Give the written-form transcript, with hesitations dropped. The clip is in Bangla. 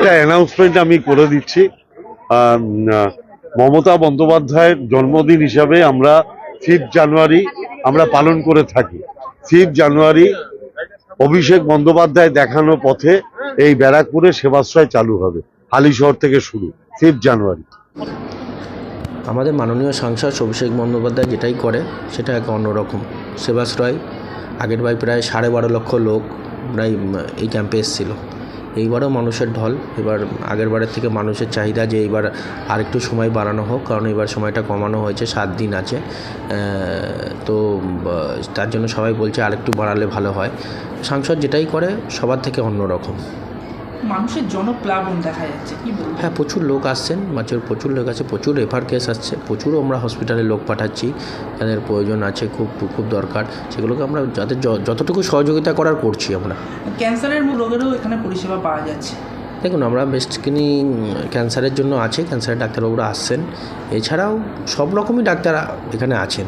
একটা অ্যানাউন্সমেন্ট আমি করে দিচ্ছি। মমতা বন্দ্যোপাধ্যায়ের জন্মদিন হিসাবে আমরা 5 জানুয়ারি আমরা পালন করে থাকি। 5 জানুয়ারি অভিষেক বন্দ্যোপাধ্যায় দেখানো পথে এই ব্যারাকপুরে সেবাশ্রয় চালু হবে, হালিশহর থেকে শুরু 5 জানুয়ারি। আমাদের মাননীয় সাংসদ অভিষেক বন্দ্যোপাধ্যায় যেটাই করে সেটা এক অন্যরকম সেবাশ্রয়। আগের বার প্রায় 12.5 লক্ষ লোক প্রায় এই ক্যাম্পে এসেছিল। এইবারও মানুষের ঢল। এবার আগের বারের থেকে মানুষের চাহিদা যে এইবার আরেকটু সময় বাড়ানো হোক, কারণ এবার সময়টা কমানো হয়েছে, 7 দিন আছে। তো তার জন্য সবাই বলছে আরেকটু বাড়ালে ভালো হয়। সাংসদ যেটাই করে সবার থেকে অন্যরকম। মানুষের জনপ্লাবন দেখা যাচ্ছে, কি বলবো? হ্যাঁ, প্রচুর লোক আসছেন, প্রচুর লোক আছে, প্রচুর রেফার কেস আসছে, প্রচুর আমরা হসপিটালে লোক পাঠাচ্ছি, যাদের প্রয়োজন আছে, খুব দরকার, সেগুলোকে আমরা যাদের যতটুকু সহযোগিতা করার করছি আমরা। ক্যান্সারের রোগেরও এখানে পরিষেবা পাওয়া যাচ্ছে। দেখুন, আমরা বেসিক্যালি ক্যান্সারের জন্য আছে, ক্যান্সারের ডাক্তারবাবুরা আসছেন, এছাড়াও সব রকমই ডাক্তার এখানে আছেন।